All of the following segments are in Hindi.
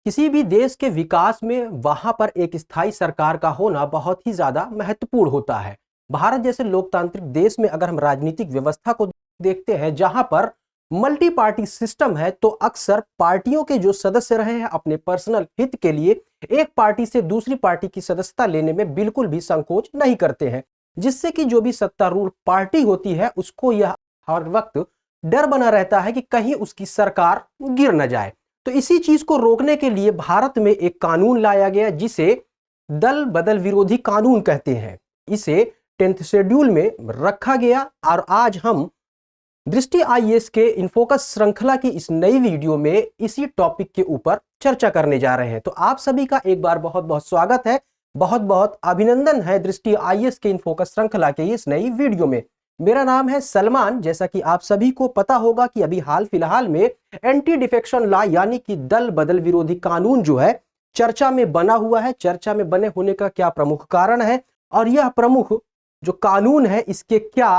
किसी भी देश के विकास में वहां पर एक स्थायी सरकार का होना बहुत ही ज्यादा महत्वपूर्ण होता है। भारत जैसे लोकतांत्रिक देश में अगर हम राजनीतिक व्यवस्था को देखते हैं जहां पर मल्टी पार्टी सिस्टम है, तो अक्सर पार्टियों के जो सदस्य रहे हैं अपने पर्सनल हित के लिए एक पार्टी से दूसरी पार्टी की सदस्यता लेने में बिल्कुल भी संकोच नहीं करते हैं, जिससे कि जो भी सत्तारूढ़ पार्टी होती है उसको यह हर वक्त डर बना रहता है कि कहीं उसकी सरकार गिर न जाए। तो इसी चीज को रोकने के लिए भारत में एक कानून लाया गया जिसे दल बदल विरोधी कानून कहते हैं। इसे 10th शेड्यूल में रखा गया और आज हम दृष्टि आईएएस के इनफोकस श्रृंखला की इस नई वीडियो में इसी टॉपिक के ऊपर चर्चा करने जा रहे हैं। तो आप सभी का एक बार बहुत बहुत स्वागत है, बहुत बहुत अभिनंदन है दृष्टि आईएएस के इनफोकस श्रृंखला के इस नई वीडियो में। मेरा नाम है सलमान। जैसा कि आप सभी को पता होगा कि अभी हाल फिलहाल में एंटी डिफेक्शन लॉ यानी कि दल बदल विरोधी कानून जो है चर्चा में बना हुआ है। चर्चा में बने होने का क्या प्रमुख कारण है और यह प्रमुख जो कानून है इसके क्या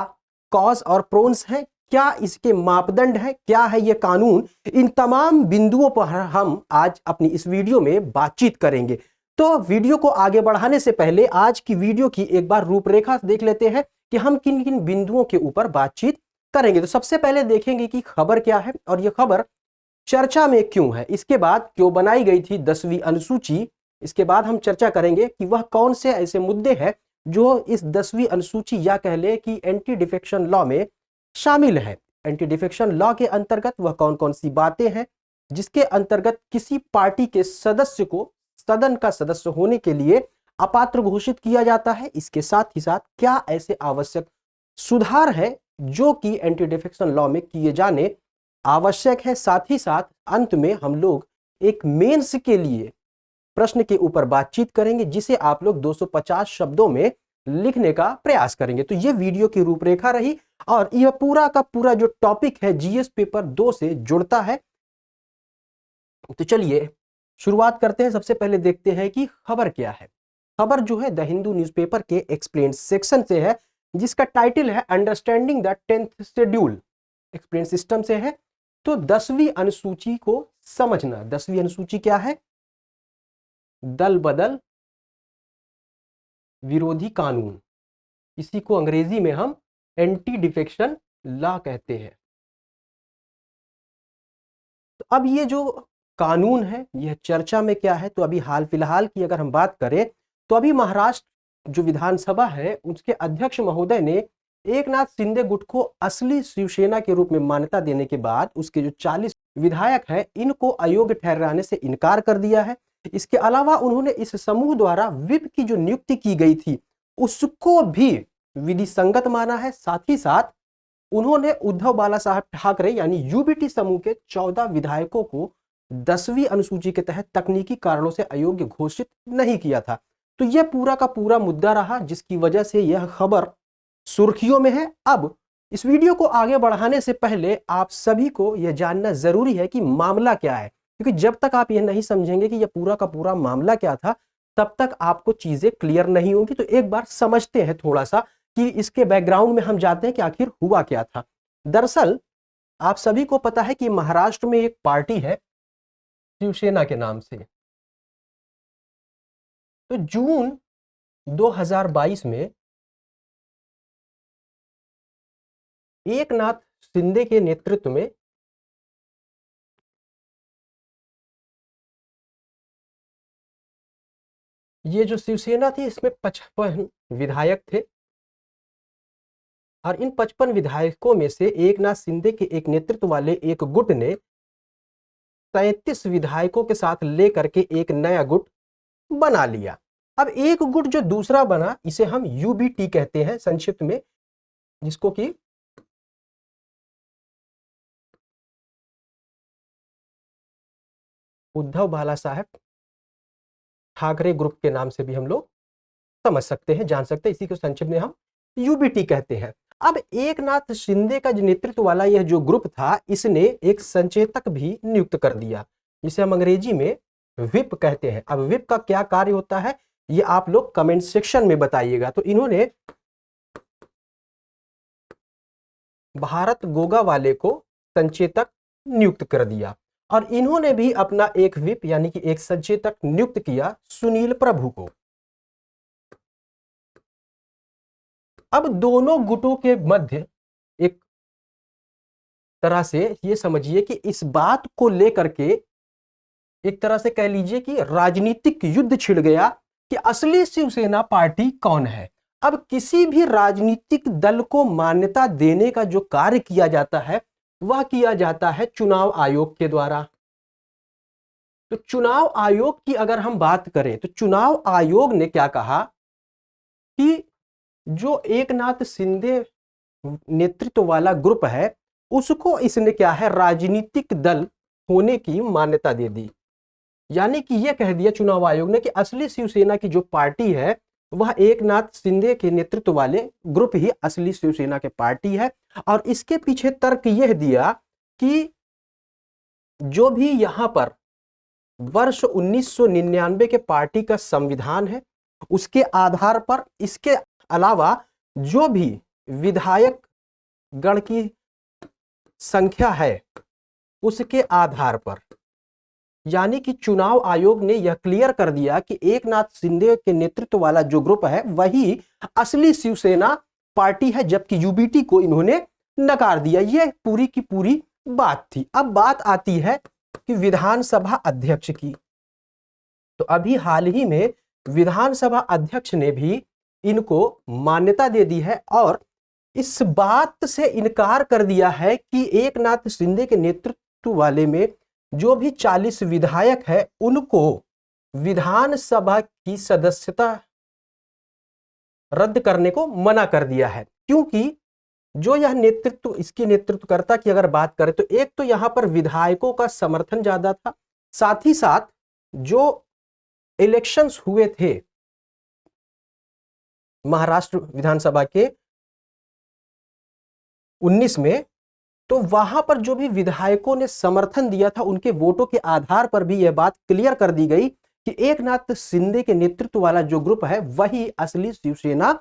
कॉज और प्रोन्स हैं, क्या इसके मापदंड है, क्या है यह कानून, इन तमाम बिंदुओं पर हम आज अपनी इस वीडियो में बातचीत करेंगे। तो वीडियो को आगे बढ़ाने से पहले आज की वीडियो की एक बार रूपरेखा देख लेते हैं कि हम किन किन बिंदुओं के ऊपर बातचीत करेंगे। तो सबसे पहले देखेंगे कि खबर क्या है और यह खबर चर्चा में क्यों है, इसके बाद क्यों बनाई गई थी 10वीं अनुसूची, इसके बाद हम चर्चा करेंगे कि वह कौन से ऐसे मुद्दे हैं जो इस 10वीं अनुसूची या कह ले कि एंटी डिफेक्शन लॉ में शामिल है। एंटी डिफेक्शन लॉ के अंतर्गत वह कौन कौन सी बातें हैं जिसके अंतर्गत किसी पार्टी के सदस्य को सदन का सदस्य होने के लिए अपात्र घोषित किया जाता है। इसके साथ ही साथ क्या ऐसे आवश्यक सुधार है जो कि एंटी डिफेक्शन लॉ में किए जाने आवश्यक है। साथ ही साथ अंत में हम लोग एक मेंस के लिए प्रश्न के ऊपर बातचीत करेंगे जिसे आप लोग 250 शब्दों में लिखने का प्रयास करेंगे। तो यह वीडियो की रूपरेखा रही और यह पूरा का पूरा जो टॉपिक है जीएस पेपर 2 से जुड़ता है। तो चलिए शुरुआत करते हैं। सबसे पहले देखते हैं कि खबर क्या है। खबर जो है द हिंदू न्यूज़पेपर के एक्सप्लेन सेक्शन से है जिसका टाइटल है understanding the 10th schedule. Explain system से है। तो 10वीं अनुसूची को समझना। 10वीं अनुसूची क्या है? दल बदल विरोधी कानून, इसी को अंग्रेजी में हम एंटी डिफेक्शन लॉ कहते हैं। तो अब ये जो कानून है यह चर्चा में क्या है, तो अभी हाल फिलहाल की अगर हम बात करें तो अभी महाराष्ट्र जो विधानसभा है उसके अध्यक्ष महोदय ने एकनाथ शिंदे गुट को असली शिवसेना के रूप में मान्यता देने के बाद उसके जो 40 विधायक हैं इनको अयोग्य ठहराने से इनकार कर दिया है। इसके अलावा उन्होंने इस समूह द्वारा व्हिप की जो नियुक्ति की गई थी उसको भी विधि संगत माना है। साथ ही साथ उन्होंने उद्धव बाला साहब ठाकरे यानी यूबीटी समूह के 14 विधायकों को 10वीं अनुसूची के तहत तकनीकी कारणों से अयोग्य घोषित नहीं किया था। तो यह पूरा का पूरा मुद्दा रहा जिसकी वजह से यह खबर सुर्खियों में है। अब इस वीडियो को आगे बढ़ाने से पहले आप सभी को यह जानना जरूरी है कि मामला क्या है, क्योंकि जब तक आप यह नहीं समझेंगे कि यह पूरा का पूरा मामला क्या था तब तक आपको चीजें क्लियर नहीं होंगी। तो एक बार समझते हैं थोड़ा सा कि इसके बैकग्राउंड में हम जाते हैं कि आखिर हुआ क्या था। दरअसल आप सभी को पता है कि महाराष्ट्र में एक पार्टी है शिवसेना के नाम से। तो जून 2022 में एकनाथ शिंदे के नेतृत्व में ये जो शिवसेना थी इसमें 55 विधायक थे और इन 55 विधायकों में से एकनाथ शिंदे के एक नेतृत्व वाले एक गुट ने 37 विधायकों के साथ लेकर के एक नया गुट बना लिया। अब एक गुट जो दूसरा बना इसे हम यूबीटी कहते हैं संक्षिप्त में, जिसको कि उद्धव बाला साहब ठाकरे ग्रुप के नाम से भी हम लोग समझ सकते हैं, जान सकते हैं। इसी को संक्षिप्त में हम यूबीटी कहते हैं। अब एकनाथ शिंदे का जो नेतृत्व वाला यह जो ग्रुप था इसने एक संचेतक भी नियुक्त कर दिया जिसे हम अंग्रेजी में व्हिप कहते हैं। अब व्हिप का क्या कार्य होता है ये आप लोग कमेंट सेक्शन में बताइएगा। तो इन्होंने भारत गोगा वाले को संचेतक नियुक्त कर दिया और इन्होंने भी अपना एक व्हिप यानी कि एक सचेतक नियुक्त किया सुनील प्रभु को। अब दोनों गुटों के मध्य एक तरह से ये समझिए कि इस बात को लेकर के एक तरह से कह लीजिए कि राजनीतिक युद्ध छिड़ गया कि असली शिवसेना पार्टी कौन है। अब किसी भी राजनीतिक दल को मान्यता देने का जो कार्य किया जाता है वह किया जाता है चुनाव आयोग के द्वारा। तो चुनाव आयोग की अगर हम बात करें तो चुनाव आयोग ने क्या कहा कि जो एकनाथ शिंदे नेतृत्व वाला ग्रुप है उसको इसने क्या है राजनीतिक दल होने की मान्यता दे दी। यानी कि यह कह दिया चुनाव आयोग ने कि असली शिवसेना की जो पार्टी है वह एकनाथ शिंदे के नेतृत्व वाले ग्रुप ही असली शिवसेना के पार्टी है। और इसके पीछे तर्क यह दिया कि जो भी यहां पर वर्ष 1999 के पार्टी का संविधान है उसके आधार पर, इसके अलावा जो भी विधायक गण की संख्या है उसके आधार पर, यानी कि चुनाव आयोग ने यह क्लियर कर दिया कि एकनाथ शिंदे के नेतृत्व वाला जो ग्रुप है वही असली शिवसेना पार्टी है, जबकि यूबीटी को इन्होंने नकार दिया। यह पूरी की पूरी बात थी। अब बात आती है कि विधानसभा अध्यक्ष की। तो अभी हाल ही में विधानसभा अध्यक्ष ने भी इनको मान्यता दे दी है और इस बात से इनकार कर दिया है कि एकनाथ शिंदे के नेतृत्व वाले में जो भी 40 विधायक है उनको विधानसभा की सदस्यता रद्द करने को मना कर दिया है। क्योंकि जो यह नेतृत्व, इसके नेतृत्वकर्ता की अगर बात करें तो एक तो यहां पर विधायकों का समर्थन ज्यादा था, साथ ही साथ जो इलेक्शंस हुए थे महाराष्ट्र विधानसभा के 19 में, तो वहां पर जो भी विधायकों ने समर्थन दिया था उनके वोटों के आधार पर भी यह बात क्लियर कर दी गई कि एकनाथ शिंदे के नेतृत्व वाला जो ग्रुप है वही असली शिवसेना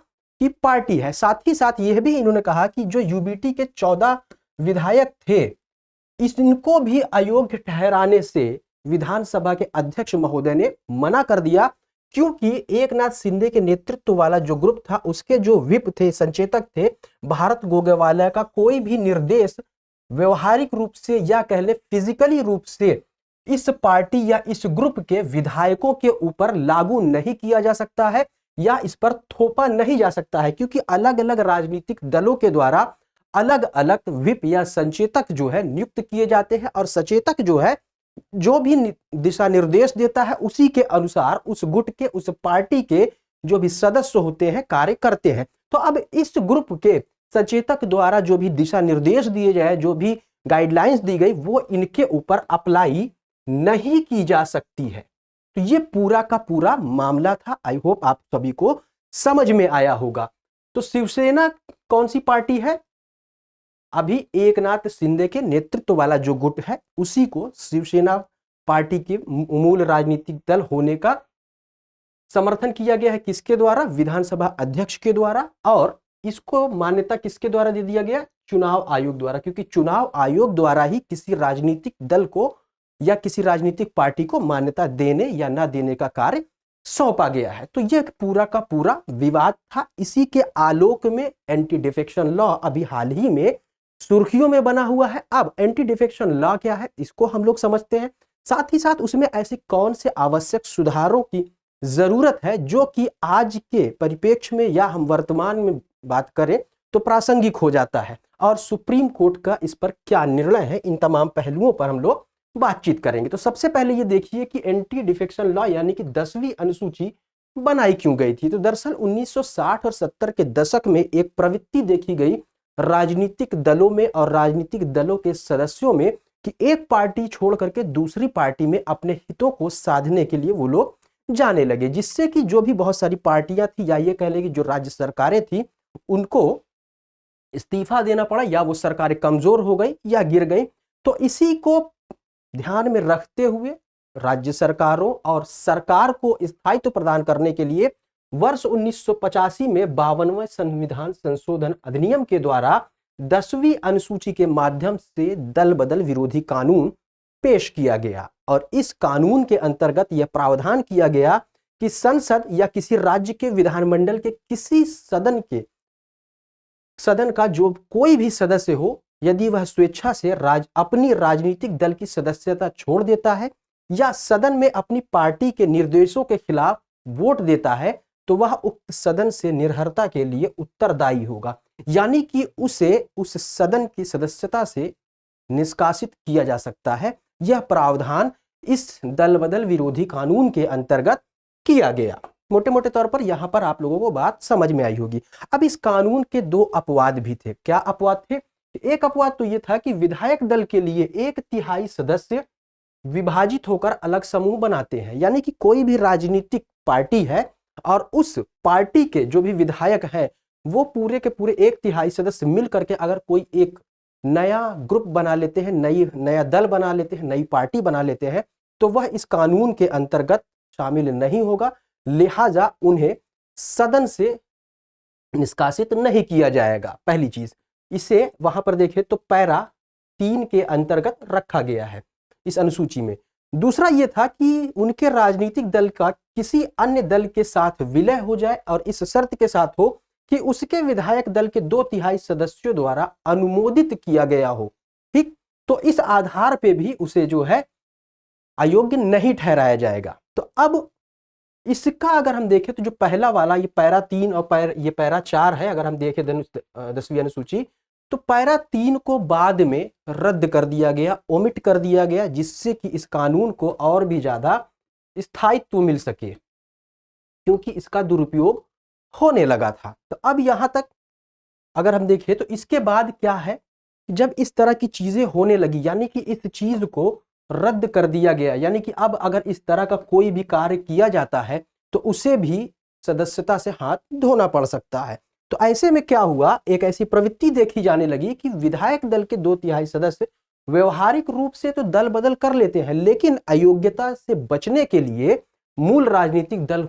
की पार्टी है। साथ ही साथ यह भी इन्होंने कहा कि जो यूबीटी के 14 विधायक थे इनको भी अयोग्य ठहराने से विधानसभा के अध्यक्ष महोदय ने मना कर दिया, क्योंकि एकनाथ शिंदे के नेतृत्व वाला जो ग्रुप था उसके जो व्हिप थे, संचेतक थे, भारत गोगेवाला का कोई भी निर्देश व्यवहारिक रूप से या कह ले फिजिकली रूप से इस पार्टी या इस ग्रुप के विधायकों के ऊपर लागू नहीं किया जा सकता है या इस पर थोपा नहीं जा सकता है, क्योंकि अलग अलग राजनीतिक दलों के द्वारा अलग अलग व्हिप या संचेतक जो है नियुक्त किए जाते हैं और सचेतक जो है जो भी दिशा निर्देश देता है उसी के अनुसार उस गुट के, उस पार्टी के जो भी सदस्य होते हैं कार्य करते हैं। तो अब इस ग्रुप के सचेतक द्वारा जो भी दिशा निर्देश दिए जाए, जो भी गाइडलाइंस दी गई, वो इनके ऊपर अप्लाई नहीं की जा सकती है। तो ये पूरा का पूरा मामला था। आई होप आप सभी को समझ में आया होगा। तो शिवसेना कौन सी पार्टी है? अभी एकनाथ शिंदे के नेतृत्व वाला जो गुट है उसी को शिवसेना पार्टी के मूल राजनीतिक दल होने का समर्थन किया गया है। किसके द्वारा? विधानसभा अध्यक्ष के द्वारा। और इसको मान्यता किसके द्वारा दे दिया गया? चुनाव आयोग द्वारा, क्योंकि चुनाव आयोग द्वारा ही किसी राजनीतिक दल को या किसी राजनीतिक पार्टी को मान्यता देने या ना देने का कार्य सौंपा गया है। तो यह पूरा का पूरा विवाद था। इसी के आलोक में एंटी डिफेक्शन लॉ अभी हाल ही में सुर्खियों में बना हुआ है। अब एंटी डिफेक्शन लॉ क्या है इसको हम लोग समझते हैं, साथ ही साथ उसमें ऐसे कौन से आवश्यक सुधारों की जरूरत है जो कि आज के परिप्रेक्ष्य में या हम वर्तमान में बात करें तो प्रासंगिक हो जाता है, और सुप्रीम कोर्ट का इस पर क्या निर्णय है, इन तमाम पहलुओं पर हम लोग बातचीत करेंगे। तो सबसे पहले ये देखिए कि एंटी डिफेक्शन लॉ यानी कि 10वीं अनुसूची बनाई क्यों गई थी। तो दरअसल 1960 और 70 के दशक में एक प्रवृत्ति देखी गई राजनीतिक दलों में और राजनीतिक दलों के सदस्यों में कि एक पार्टी छोड़ करके दूसरी पार्टी में अपने हितों को साधने के लिए वो लोग जाने लगे, जिससे कि जो भी बहुत सारी पार्टियां थी या ये कह लें कि जो राज्य सरकारें थी उनको इस्तीफा देना पड़ा या वो सरकारें कमजोर हो गई या गिर गई। तो इसी को ध्यान में रखते हुए राज्य सरकारों और सरकार को स्थायित्व प्रदान करने के लिए वर्ष 1985 में 52वें संविधान संशोधन अधिनियम के द्वारा 10वीं अनुसूची के माध्यम से दल बदल विरोधी कानून पेश किया गया और इस कानून के अंतर्गत यह प्रावधान किया गया कि संसद या किसी राज्य के विधानमंडल के किसी सदन का जो कोई भी सदस्य हो, यदि वह स्वेच्छा से अपनी राजनीतिक दल की सदस्यता छोड़ देता है या सदन में अपनी पार्टी के निर्देशों के खिलाफ वोट देता है, तो वह उक्त सदन से निर्हरता के लिए उत्तरदायी होगा, यानी कि उसे उस सदन की सदस्यता से निष्कासित किया जा सकता है। यह प्रावधान इस दल बदल विरोधी कानून के अंतर्गत किया गया। मोटे मोटे तौर पर यहां पर आप लोगों को बात समझ में आई होगी। अब इस कानून के दो अपवाद भी थे। क्या अपवाद थे? एक अपवाद तो यह था कि विधायक दल के लिए 1/3 सदस्य विभाजित होकर अलग समूह बनाते हैं, यानी कि कोई भी राजनीतिक पार्टी है और उस पार्टी के जो भी विधायक हैं वो पूरे के पूरे 1/3 सदस्य मिल करके अगर कोई एक नया ग्रुप बना लेते हैं, नया दल बना लेते हैं, नई पार्टी बना लेते हैं, तो वह इस कानून के अंतर्गत शामिल नहीं होगा, लिहाजा उन्हें सदन से निष्कासित नहीं किया जाएगा। पहली चीज, इसे वहां पर देखें तो पैरा 3 के अंतर्गत रखा गया है इस अनुसूची में। दूसरा यह था कि उनके राजनीतिक दल का किसी अन्य दल के साथ विलय हो जाए और इस शर्त के साथ हो कि उसके विधायक दल के 2/3 सदस्यों द्वारा अनुमोदित किया गया हो। ठीक, तो इस आधार पे भी उसे जो है अयोग्य नहीं ठहराया जाएगा। तो अब इसका अगर हम देखें तो जो पहला वाला ये पैरा 3 और ये पैरा 4 है, अगर हम देखें 10वीं अनुसूची, तो पैरा 3 को बाद में रद्द कर दिया गया, ओमिट कर दिया गया, जिससे कि इस कानून को और भी ज्यादा स्थायित्व मिल सके, क्योंकि इसका दुरुपयोग होने लगा था। तो अब यहां तक अगर हम देखें तो इसके बाद क्या है, जब इस तरह की चीजें होने लगी, यानी कि इस चीज को रद्द कर दिया गया, यानी कि अब अगर इस तरह का कोई भी कार्य किया जाता है तो उसे भी सदस्यता से हाथ धोना पड़ सकता है। तो ऐसे में क्या हुआ, एक ऐसी प्रवृत्ति देखी जाने लगी कि विधायक दल के 2/3 सदस्य व्यवहारिक रूप से तो दल बदल कर लेते हैं, लेकिन अयोग्यता से बचने के लिए मूल राजनीतिक दल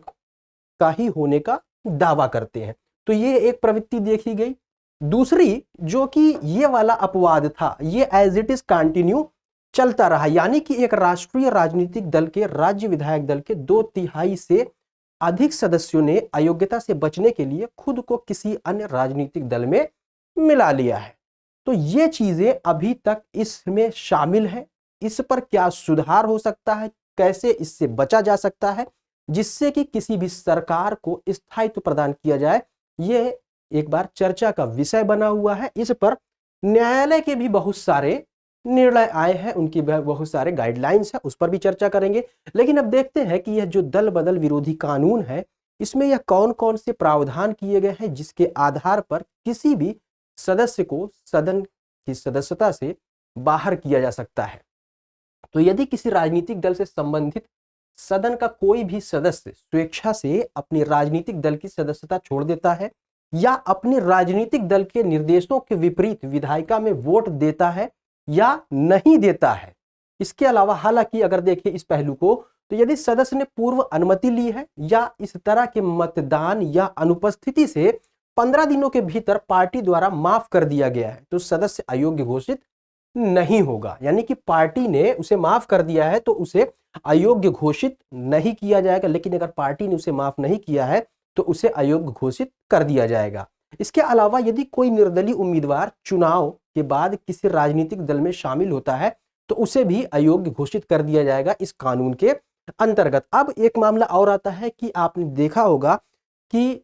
का ही होने का दावा करते हैं। तो ये एक प्रवृत्ति देखी गई। दूसरी, जो कि ये वाला अपवाद था, ये एज इट इज कंटिन्यू चलता रहा, यानी कि एक राष्ट्रीय राजनीतिक दल के राज्य विधायक दल के 2/3 से अधिक सदस्यों ने अयोग्यता से बचने के लिए खुद को किसी अन्य राजनीतिक दल में मिला लिया है। तो ये चीजें अभी तक इसमें शामिल है। इस पर क्या सुधार हो सकता है, कैसे इससे बचा जा सकता है जिससे कि किसी भी सरकार को स्थायित्व प्रदान किया जाए, ये एक बार चर्चा का विषय बना हुआ है। इस पर न्यायालय के भी बहुत सारे निर्णय आए हैं, उनकी बहुत सारे गाइडलाइंस है, उस पर भी चर्चा करेंगे। लेकिन अब देखते हैं कि यह जो दल बदल विरोधी कानून है, इसमें यह कौन कौन से प्रावधान किए गए हैं जिसके आधार पर किसी भी सदस्य को सदन की सदस्यता से बाहर किया जा सकता है। तो यदि किसी राजनीतिक दल से संबंधित सदन का कोई भी सदस्य स्वेच्छा से अपनी राजनीतिक दल की सदस्यता छोड़ देता है या अपने राजनीतिक दल के निर्देशों के विपरीत विधायिका में वोट देता है या नहीं देता है, इसके अलावा हालांकि अगर देखें इस पहलू को, तो यदि सदस्य ने पूर्व अनुमति ली है या इस तरह के मतदान या अनुपस्थिति से 15 दिनों के भीतर पार्टी द्वारा माफ कर दिया गया है, तो सदस्य अयोग्य घोषित नहीं होगा। यानी कि पार्टी ने उसे माफ कर दिया है तो उसे अयोग्य घोषित नहीं किया जाएगा, लेकिन अगर पार्टी ने उसे माफ नहीं किया है तो उसे अयोग्य घोषित कर दिया जाएगा। इसके अलावा यदि कोई निर्दलीय उम्मीदवार चुनाव के बाद किसी राजनीतिक दल में शामिल होता है तो उसे भी अयोग्य घोषित कर दिया जाएगा इस कानून के अंतर्गत। अब एक मामला और आता है कि आपने देखा होगा कि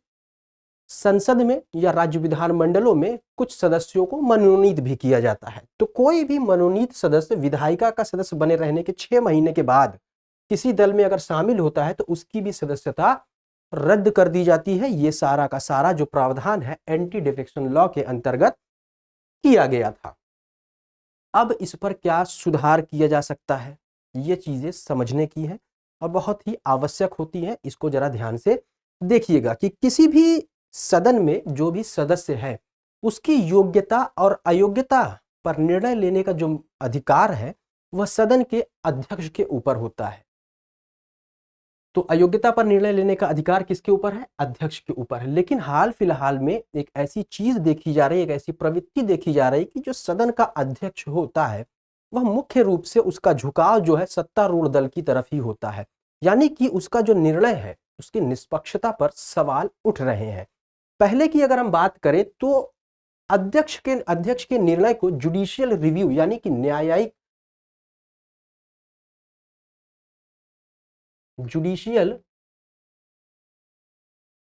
संसद में या राज्य विधानमंडलों में कुछ सदस्यों को मनोनीत भी किया जाता है। तो कोई भी मनोनीत सदस्य विधायिका का सदस्य बने रहने के 6 महीने के बाद किसी दल में अगर शामिल होता है तो उसकी भी सदस्यता रद्द कर दी जाती है। ये सारा का सारा जो प्रावधान है एंटी डिफेक्शन लॉ के अंतर्गत किया गया था। अब इस पर क्या सुधार किया जा सकता है, ये चीजें समझने की है और बहुत ही आवश्यक होती है। इसको जरा ध्यान से देखिएगा कि किसी भी सदन में जो भी सदस्य है उसकी योग्यता और अयोग्यता पर निर्णय लेने का जो अधिकार है वह सदन के अध्यक्ष के ऊपर होता है। तो अयोग्यता पर निर्णय लेने का अधिकार किसके ऊपर है? अध्यक्ष के ऊपर है। लेकिन हाल फिलहाल में एक ऐसी चीज देखी जा रही है, एक ऐसी प्रवृत्ति देखी जा रही है कि जो सदन का अध्यक्ष होता है वह मुख्य रूप से उसका झुकाव जो है सत्तारूढ़ दल की तरफ ही होता है, यानी कि उसका जो निर्णय है उसकी निष्पक्षता पर सवाल उठ रहे हैं। पहले की अगर हम बात करें तो अध्यक्ष के निर्णय को जुडिशियल रिव्यू यानी कि न्यायिक जुडिशियल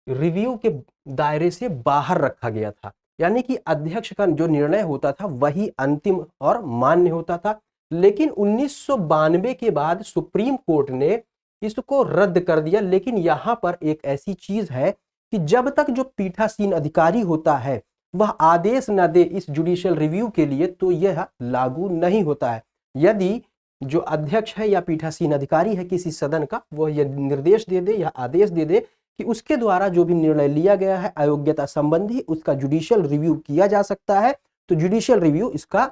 रिव्यू के दायरे से बाहर रखा गया था, यानी कि अध्यक्ष का जो निर्णय होता था वही अंतिम और मान्य होता था। लेकिन 1992 के बाद सुप्रीम कोर्ट ने इसको रद्द कर दिया। लेकिन यहाँ पर एक ऐसी चीज है कि जब तक जो पीठासीन अधिकारी होता है वह आदेश न दे इस जुडिशियल रिव्यू के लिए तो यह लागू नहीं होता है। यदि जो अध्यक्ष है या पीठासीन अधिकारी है किसी सदन का, वह यह निर्देश दे दे या आदेश दे दे कि उसके द्वारा जो भी निर्णय लिया गया है अयोग्यता संबंधी, उसका जुडिशियल रिव्यू किया जा सकता है, तो जुडिशियल रिव्यू इसका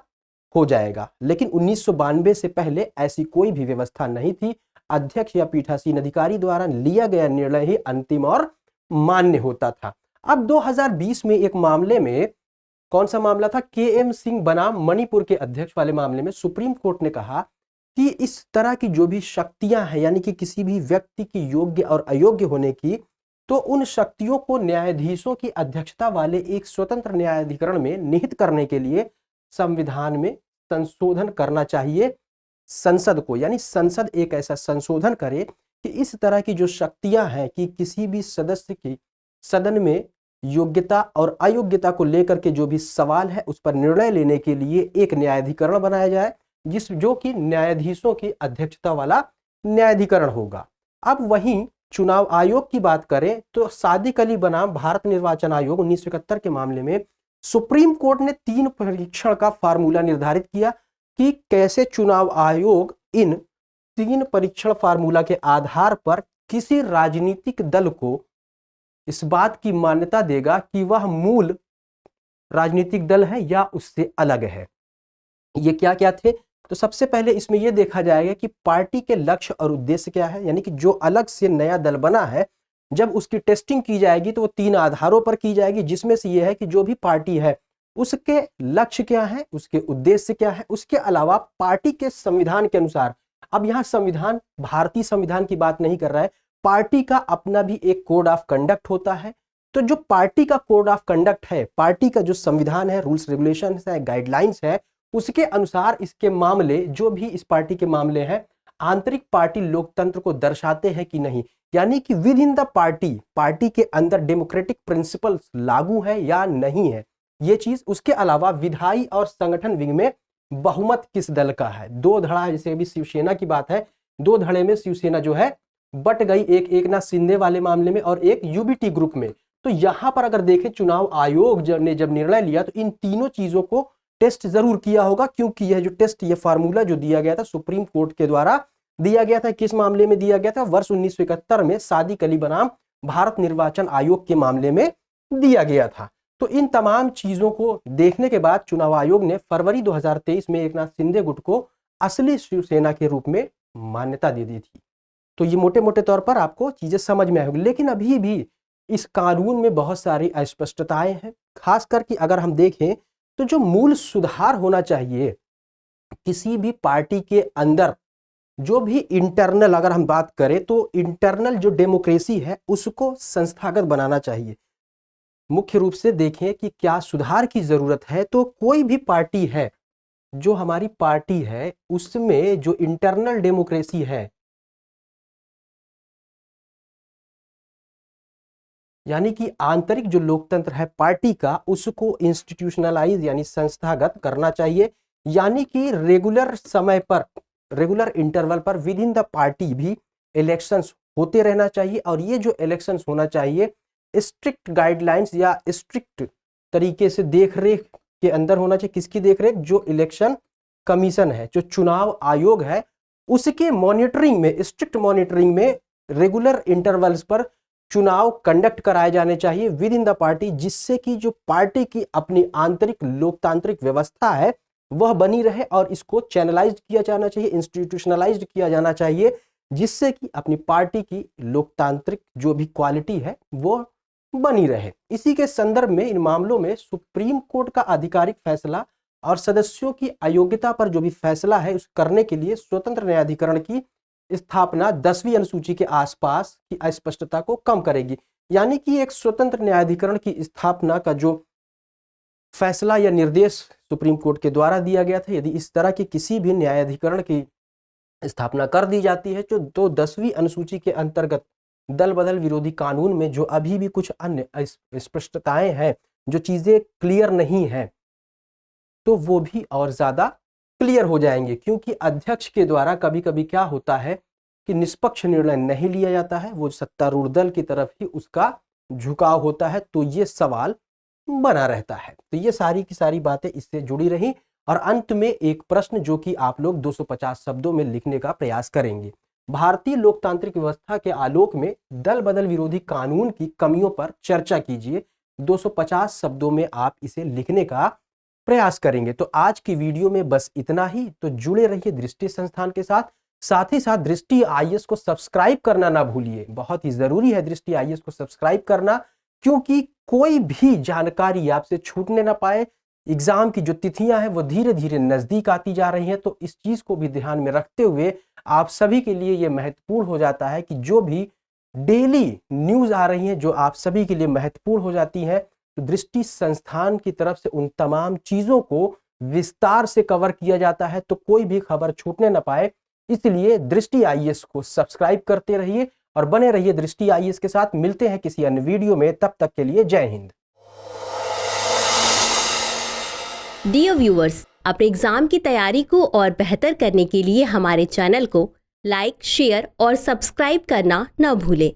हो जाएगा। लेकिन 1992 से पहले ऐसी कोई भी व्यवस्था नहीं थी। अध्यक्ष या पीठासीन अधिकारी द्वारा लिया गया निर्णय ही अंतिम और मान्य होता था। अब 2020 में एक मामले में, कौन सा मामला था, KM सिंह बनाम मणिपुर के अध्यक्ष वाले मामले में सुप्रीम कोर्ट ने कहा कि इस तरह की जो भी शक्तियां हैं, यानी कि किसी भी व्यक्ति की योग्य और अयोग्य होने की, तो उन शक्तियों को न्यायाधीशों की अध्यक्षता वाले एक स्वतंत्र न्यायाधिकरण में निहित करने के लिए संविधान में संशोधन करना चाहिए संसद को। यानी संसद एक ऐसा संशोधन करे कि इस तरह की जो शक्तियां हैं कि किसी भी सदस्य की सदन में योग्यता और अयोग्यता को लेकर के जो भी सवाल है उस पर निर्णय लेने के लिए एक न्यायाधिकरण बनाया जाए, जो कि न्यायाधीशों की अध्यक्षता वाला न्यायाधिकरण होगा। अब वहीं चुनाव आयोग की बात करें तो सादिक अली बनाम भारत निर्वाचन आयोग 1971 के मामले में सुप्रीम कोर्ट ने 3 परीक्षण का फार्मूला निर्धारित किया कि कैसे चुनाव आयोग इन 3 परीक्षण फार्मूला के आधार पर किसी राजनीतिक दल को इस बात की मान्यता देगा कि वह मूल राजनीतिक दल है या उससे अलग है। ये क्या क्या थे, तो सबसे पहले इसमें यह देखा जाएगा कि पार्टी के लक्ष्य और उद्देश्य क्या है, यानी कि जो अलग से नया दल बना है जब उसकी टेस्टिंग की जाएगी तो वो 3 आधारों पर की जाएगी, जिसमें से यह है कि जो भी पार्टी है उसके लक्ष्य क्या है, उसके उद्देश्य क्या है, उसके अलावा पार्टी के संविधान के अनुसार। अब यहाँ संविधान भारतीय संविधान की बात नहीं कर रहा है, पार्टी का अपना भी एक कोड ऑफ कंडक्ट होता है। तो जो पार्टी का कोड ऑफ कंडक्ट है, पार्टी का जो संविधान है, रूल्स रेगुलेशन है, गाइडलाइंस है, उसके अनुसार इसके मामले, जो भी इस पार्टी के मामले हैं, आंतरिक पार्टी लोकतंत्र को दर्शाते हैं कि नहीं, यानी कि विद इन द पार्टी के अंदर डेमोक्रेटिक प्रिंसिपल्स लागू है या नहीं है, ये चीज। उसके अलावा विधायी और संगठन विंग में बहुमत किस दल का है। 2 धड़ा, जैसे अभी शिवसेना की बात है, 2 धड़े में शिवसेना जो है बट गई, एक एकनाथ शिंदे वाले मामले में और एक यूबीटी ग्रुप में। तो यहां पर अगर देखें चुनाव आयोग ने जब निर्णय लिया तो इन तीनों चीजों को टेस्ट जरूर किया होगा, क्योंकि यह जो टेस्ट, यह फार्मूला जो दिया गया था सुप्रीम कोर्ट के द्वारा दिया गया था, किस मामले में दिया गया था, वर्ष 1971 में सादिक अली बनाम भारत निर्वाचन आयोग के मामले में दिया गया था। तो इन तमाम चीजों को देखने के बाद चुनाव आयोग ने फरवरी 2023 में एकनाथ शिंदे गुट को असली शिवसेना के रूप में मान्यता दे दी थी। तो ये मोटे मोटे तौर पर आपको चीजें समझ में आएगी। लेकिन अभी भी इस कानून में बहुत सारी अस्पष्टताएं हैं, खास करके अगर हम देखें तो जो मूल सुधार होना चाहिए किसी भी पार्टी के अंदर, जो भी इंटरनल, अगर हम बात करें तो इंटरनल जो डेमोक्रेसी है उसको संस्थागत बनाना चाहिए। मुख्य रूप से देखें कि क्या सुधार की जरूरत है, तो कोई भी पार्टी है, जो हमारी पार्टी है उसमें जो इंटरनल डेमोक्रेसी है, यानी कि आंतरिक जो लोकतंत्र है पार्टी का, उसको इंस्टीट्यूशनलाइज यानी संस्थागत करना चाहिए। यानी कि रेगुलर समय पर, रेगुलर इंटरवल पर विद इन द पार्टी भी इलेक्शंस होते रहना चाहिए। और ये जो इलेक्शंस होना चाहिए स्ट्रिक्ट गाइडलाइंस या स्ट्रिक्ट तरीके से देखरेख के अंदर होना चाहिए। किसकी देखरेख? जो इलेक्शन कमीशन है, जो चुनाव आयोग है, उसके मॉनिटरिंग में, स्ट्रिक्ट मॉनिटरिंग में रेगुलर इंटरवल्स पर चुनाव कंडक्ट कराए जाने चाहिए विद इन द पार्टी, जिससे कि जो पार्टी की अपनी आंतरिक लोकतांत्रिक व्यवस्था है वह बनी रहे और इसको चैनलाइज्ड किया जाना चाहिए, इंस्टीट्यूशनलाइज्ड किया जाना चाहिए, जिससे कि अपनी पार्टी की लोकतांत्रिक जो भी क्वालिटी है वो बनी रहे। इसी के संदर्भ में इन मामलों में सुप्रीम कोर्ट का आधिकारिक फैसला और सदस्यों की अयोग्यता पर जो भी फैसला है उस करने के लिए स्वतंत्र न्यायाधिकरण की स्थापना 10वीं अनुसूची के आसपास की अस्पष्टता को कम करेगी। यानी कि एक स्वतंत्र न्यायाधिकरण की स्थापना का जो फैसला या निर्देश सुप्रीम कोर्ट के द्वारा दिया गया था, यदि इस तरह की किसी भी न्यायाधिकरण की स्थापना कर दी जाती है तो 10वीं अनुसूची के अंतर्गत दल बदल विरोधी कानून में जो अभी भी कुछ अन्य स्पष्टताएं हैं, जो चीजें क्लियर नहीं हैं, तो वो भी और ज्यादा क्लियर हो जाएंगे। क्योंकि अध्यक्ष के द्वारा कभी कभी क्या होता है कि निष्पक्ष निर्णय नहीं लिया जाता है, वो सत्तारूढ़ दल की तरफ ही उसका झुकाव होता है, तो ये सवाल बना रहता है। तो ये सारी की सारी बातें इससे जुड़ी रही। और अंत में एक प्रश्न जो कि आप लोग 250 शब्दों में लिखने का प्रयास करेंगे। भारतीय लोकतांत्रिक व्यवस्था के आलोक में दल बदल विरोधी कानून की कमियों पर चर्चा कीजिए। 250 शब्दों में आप इसे लिखने का प्रयास करेंगे। तो आज की वीडियो में बस इतना ही। तो जुड़े रहिए दृष्टि संस्थान के साथ ही साथ दृष्टि आईएएस को सब्सक्राइब करना ना भूलिए। बहुत ही जरूरी है दृष्टि आईएएस को सब्सक्राइब करना, क्योंकि कोई भी जानकारी आपसे छूटने ना पाए। एग्जाम की जो तिथियां हैं वो धीरे धीरे नजदीक आती जा रही हैं, तो इस चीज को भी ध्यान में रखते हुए आप सभी के लिए ये महत्वपूर्ण हो जाता है कि जो भी डेली न्यूज आ रही हैं, जो आप सभी के लिए महत्वपूर्ण हो जाती हैं, तो दृष्टि संस्थान की तरफ से उन तमाम चीजों को विस्तार से कवर किया जाता है, तो कोई भी खबर छूटने ना पाए। इसलिए दृष्टि आईएएस को सब्सक्राइब करते रहिए और बने रहिए दृष्टि आईएएस के साथ। मिलते हैं किसी अन्य वीडियो में, तब तक के लिए जय हिंद। डियर व्यूअर्स, अपने एग्जाम की तैयारी को और बेहतर करने के लिए हमारे चैनल को लाइक, शेयर और सब्सक्राइब करना न भूलें।